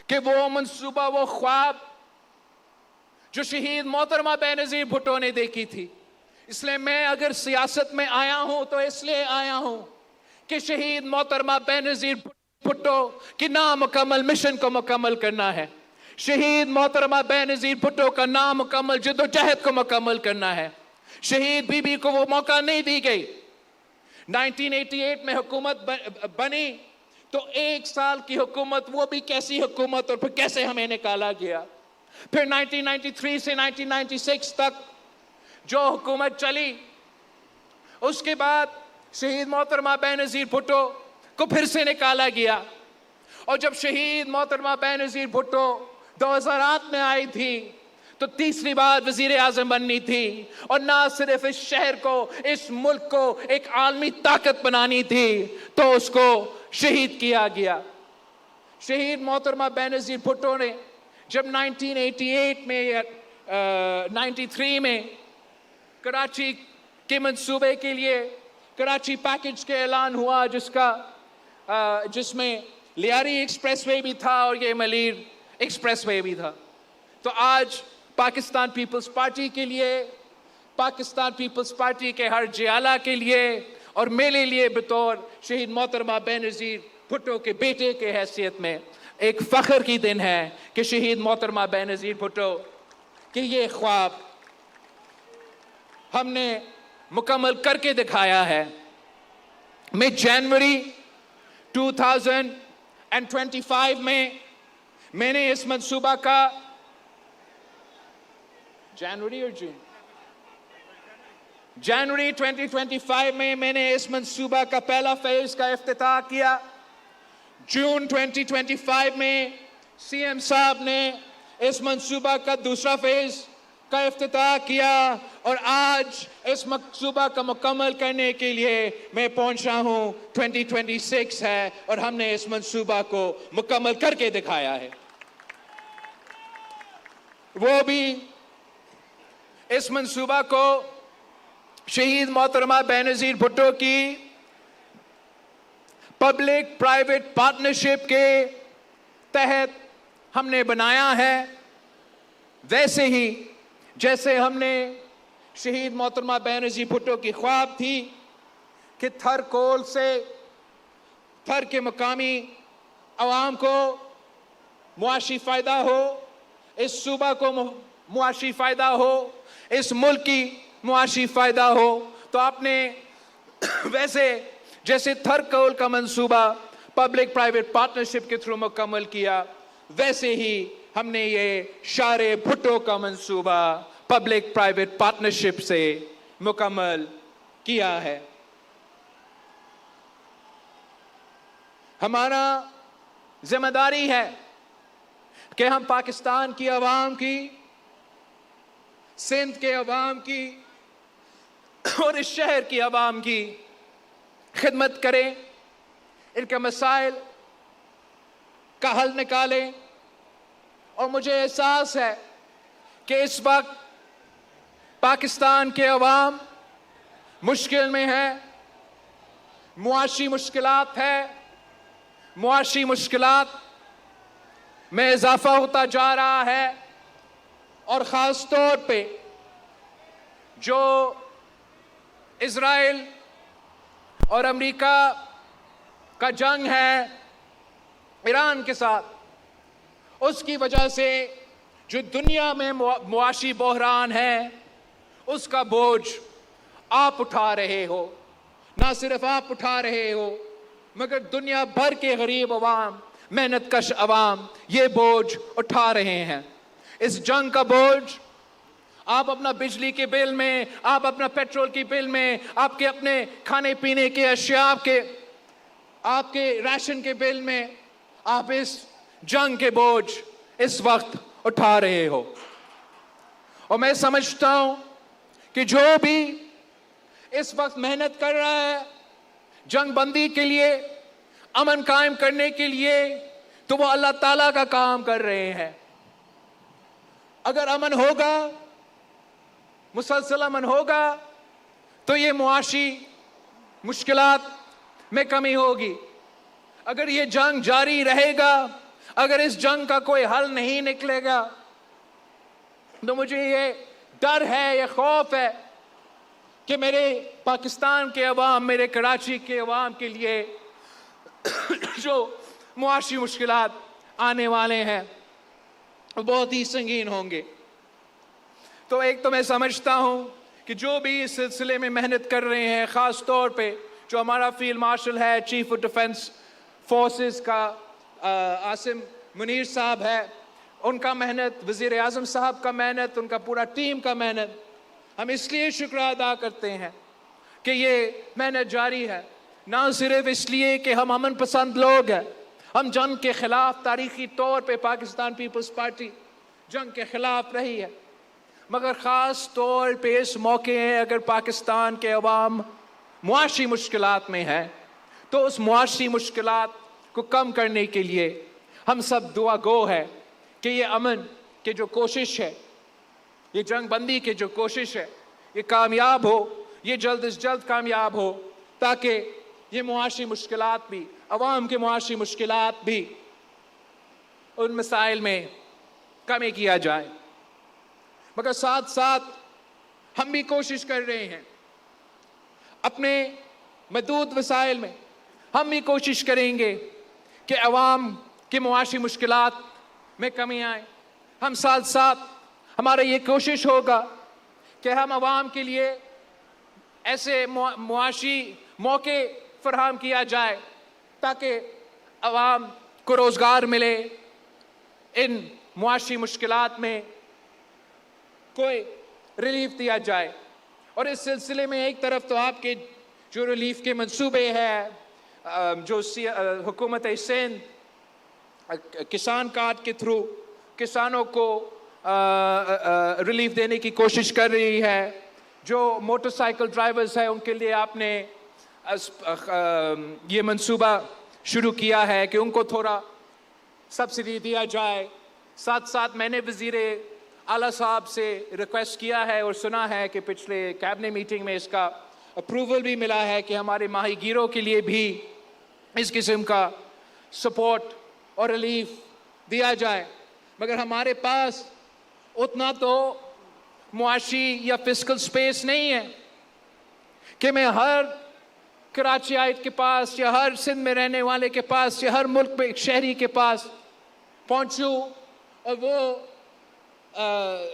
کہ وہ منصوبہ، وہ خواب جو شہید محترمہ بینظیر بھٹو نے دیکھی تھی. اس لیے میں اگر سیاست میں آیا ہوں تو اس لیے آیا ہوں کہ شہید محترمہ بینظیر بھٹو کی نامکمل مشن کو مکمل کرنا ہے. شہید محترمہ بینظیر بھٹو کا نامکمل جدوجہد کو مکمل کرنا ہے. شہید بی بی کو وہ موقع نہیں دی گئی. 1988 میں حکومت بنی تو 1 سال کی حکومت، وہ بھی کیسی حکومت، اور پھر کیسے ہمیں نکالا گیا. پھر 1993 سے 1996 تک جو حکومت چلی، اس کے بعد شہید محترمہ بینظیر بھٹو کو پھر سے نکالا گیا. اور جب شہید محترمہ بینظیر بھٹو 2008 میں آئی تھی تو تیسری بار وزیر اعظم بننی تھی، اور نہ صرف اس شہر کو، اس ملک کو ایک عالمی طاقت بنانی تھی، تو اس کو شہید کیا گیا. شہید محترمہ بینظیر بھٹو نے جب 1988 میں یا 93 میں کراچی کے منصوبے کے لیے کراچی پیکج کا اعلان ہوا، جس میں لیاری ایکسپریس وے بھی تھا اور یہ ملیر ایکسپریس وے بھی تھا، تو آج پاکستان پیپلز پارٹی کے لیے، پاکستان پیپلز پارٹی کے ہر جیالہ کے لیے اور میرے لیے بطور شہید محترمہ بینظیر بھٹو کے بیٹے کے حیثیت میں ایک فخر کی دن ہے کہ شہید محترمہ بینظیر بھٹو کہ یہ خواب ہم نے مکمل کر کے دکھایا ہے. میں جنوری 2025 میں نے اس منصوبہ کا جنوری 2025 میں نے اس منصوبہ کا پہلا فیز کا افتتاح کیا. جون 2025 میں سی ایم صاحب نے اس منصوبہ کا دوسرا فیز کا افتتاح کیا، اور آج اس منصوبہ کا مکمل کرنے کے لیے میں پہنچا ہوں. 2026 ہے اور ہم نے اس منصوبہ کو مکمل کر کے دکھایا ہے. وہ بھی اس منصوبہ کو شہید محترمہ بینظیر بھٹو کی پبلک پرائیویٹ پارٹنرشپ کے تحت ہم نے بنایا ہے. ویسے ہی جیسے ہم نے شہید محترمہ بینظیر بھٹو کی خواب تھی کہ تھر کول سے تھر کے مقامی عوام کو معاشی فائدہ ہو، اس صوبہ کو معاشی فائدہ ہو، اس ملک کی معاشی فائدہ ہو، تو آپ نے ویسے جیسے تھر کول کا منصوبہ پبلک پرائیویٹ پارٹنرشپ کے تھرو مکمل کیا، ویسے ہی ہم نے یہ شار بھٹو کا منصوبہ پبلک پرائیویٹ پارٹنرشپ سے مکمل کیا ہے. ہمارا ذمہ داری ہے کہ ہم پاکستان کی عوام کی، سندھ کے عوام کی اور اس شہر کی عوام کی خدمت کریں، ان کے مسائل کا حل نکالیں. اور مجھے احساس ہے کہ اس وقت پاکستان کے عوام مشکل میں ہے، معاشی مشکلات ہے، معاشی مشکلات میں اضافہ ہوتا جا رہا ہے، اور خاص طور پہ جو اسرائیل اور امریکہ کا جنگ ہے ایران کے ساتھ، اس کی وجہ سے جو دنیا میں معاشی بحران ہے، اس کا بوجھ آپ اٹھا رہے ہو. نہ صرف آپ اٹھا رہے ہو مگر دنیا بھر کے غریب عوام، محنت کش عوام یہ بوجھ اٹھا رہے ہیں. اس جنگ کا بوجھ آپ اپنا بجلی کے بل میں، آپ اپنا پیٹرول کی بل میں، آپ کے اپنے کھانے پینے کے اشیاء کے، آپ کے راشن کے بل میں، آپ اس جنگ کے بوجھ اس وقت اٹھا رہے ہو. اور میں سمجھتا ہوں کہ جو بھی اس وقت محنت کر رہا ہے جنگ بندی کے لیے، امن قائم کرنے کے لیے، تو وہ اللہ تعالیٰ کا کام کر رہے ہیں. اگر امن ہوگا، مسلسل امن ہوگا، تو یہ معاشی مشکلات میں کمی ہوگی. اگر یہ جنگ جاری رہے گا، اگر اس جنگ کا کوئی حل نہیں نکلے گا تو مجھے یہ ڈر ہے، یہ خوف ہے کہ میرے پاکستان کے عوام، میرے کراچی کے عوام کے لیے جو معاشی مشکلات آنے والے ہیں وہ بہت ہی سنگین ہوں گے۔ تو ایک تو میں سمجھتا ہوں کہ جو بھی اس سلسلے میں محنت کر رہے ہیں، خاص طور پہ جو ہمارا فیلڈ مارشل ہے، چیف آف ڈیفنس فورسز کا عاصم منیر صاحب ہے، ان کا محنت، وزیر اعظم صاحب کا محنت، ان کا پورا ٹیم کا محنت، ہم اس لیے شکر ادا کرتے ہیں کہ یہ محنت جاری ہے، نہ صرف اس لیے کہ ہم امن پسند لوگ ہیں، ہم جنگ کے خلاف تاریخی طور پہ پاکستان پیپلز پارٹی جنگ کے خلاف رہی ہے، مگر خاص طور پہ اس موقع اگر پاکستان کے عوام معاشی مشکلات میں ہیں تو اس معاشی مشکلات کو کم کرنے کے لیے ہم سب دعا گو ہے کہ یہ امن کی جو کوشش ہے، یہ جنگ بندی کی جو کوشش ہے، یہ کامیاب ہو، یہ جلد از جلد کامیاب ہو، تاکہ یہ معاشی مشکلات بھی، عوام کے معاشی مشکلات بھی، ان مسائل میں کمی کیا جائے۔ مگر ساتھ ساتھ ہم بھی کوشش کر رہے ہیں، اپنے محدود وسائل میں ہم بھی کوشش کریں گے کہ عوام کے معاشی مشکلات میں کمی آئے۔ ہم ساتھ ساتھ ہمارا یہ کوشش ہوگا کہ ہم عوام کے لیے ایسے معاشی موقع فراہم کیا جائے تاکہ عوام کو روزگار ملے، ان معاشی مشکلات میں کوئی ریلیف دیا جائے۔ اور اس سلسلے میں ایک طرف تو آپ کے جو ریلیف کے منصوبے ہیں، جو حکومت سندھ کسان کارڈ کے تھرو کسانوں کو ریلیف دینے کی کوشش کر رہی ہے، جو موٹر سائیکل ڈرائیورز ہیں ان کے لیے آپ نے یہ منصوبہ شروع کیا ہے کہ ان کو تھوڑا سبسڈی دیا جائے۔ ساتھ ساتھ میں نے وزیر اعلیٰ صاحب سے ریکویسٹ کیا ہے اور سنا ہے کہ پچھلے کیبنٹ میٹنگ میں اس کا اپروول بھی ملا ہے کہ ہمارے ماہی گیروں کے لیے بھی اس قسم کا سپورٹ اور ریلیف دیا جائے۔ مگر ہمارے پاس اتنا تو معاشی یا فسکل سپیس نہیں ہے کہ میں ہر کراچی آئٹ کے پاس یا ہر سندھ میں رہنے والے کے پاس یا ہر ملک میں ایک شہری کے پاس پہنچوں اور وہ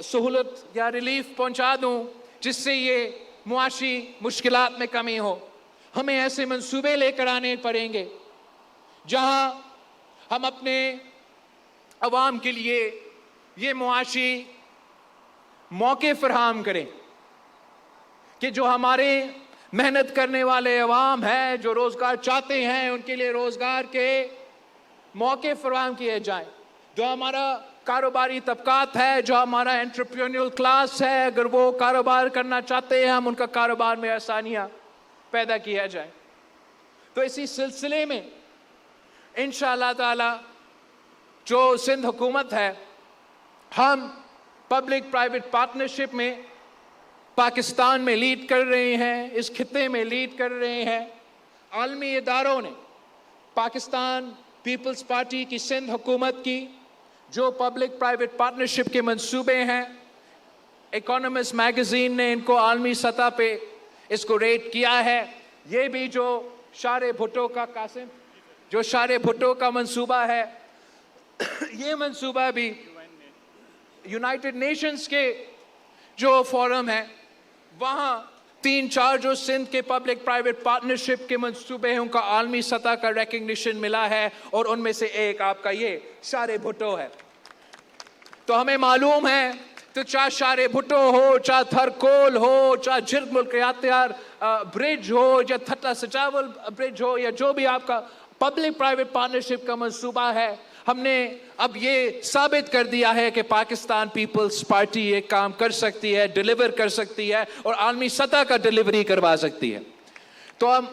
سہولت یا ریلیف پہنچا دوں جس سے یہ معاشی مشکلات میں کمی ہو۔ ہمیں ایسے منصوبے لے کر آنے پڑیں گے جہاں ہم اپنے عوام کے لیے یہ معاشی موقع فراہم کریں کہ جو ہمارے محنت کرنے والے عوام ہیں، جو روزگار چاہتے ہیں، ان کے لیے روزگار کے موقع فراہم کیے جائیں۔ جو ہمارا کاروباری طبقات ہے، جو ہمارا انٹرپرینیورل کلاس ہے، اگر وہ کاروبار کرنا چاہتے ہیں، ہم ان کا کاروبار میں آسانیاں پیدا کیا جائے۔ تو اسی سلسلے میں انشاءاللہ تعالی جو سندھ حکومت ہے، ہم پبلک پرائیویٹ پارٹنرشپ میں پاکستان میں لیڈ کر رہے ہیں، اس خطے میں لیڈ کر رہے ہیں۔ عالمی اداروں نے پاکستان پیپلز پارٹی کی سندھ حکومت کی جو پبلک پرائیویٹ پارٹنرشپ کے منصوبے ہیں، اکانومسٹ میگزین نے ان کو عالمی سطح پہ اس کو ریٹ کیا ہے۔ یہ بھی جو شارے بھٹو کا قاسم جو شارے بھٹو کا منصوبہ ہے، یہ منصوبہ بھی یونائٹڈ نیشنز کے جو فورم ہے وہاں 3-4 جو سندھ کے پبلک پرائیویٹ پارٹنرشپ کے منصوبے ہیں ان کا عالمی سطح کا ریکگنیشن ملا ہے، اور ان میں سے ایک آپ کا یہ شارے بھٹو ہے۔ تو ہمیں معلوم ہے تو چاہے شارے بھٹو ہو، چاہے تھرکول ہو، چاہے جرگ ملکیاتیار برج ہو، یا تھٹا سچاول برج ہو، یا جو بھی آپ کا پبلک پرائیویٹ پارٹنرشپ کا منصوبہ ہے، ہم نے اب یہ ثابت کر دیا ہے کہ پاکستان پیپلز پارٹی یہ کام کر سکتی ہے، ڈیلیور کر سکتی ہے، اور عالمی سطح کا ڈیلیوری کروا سکتی ہے۔ تو ہم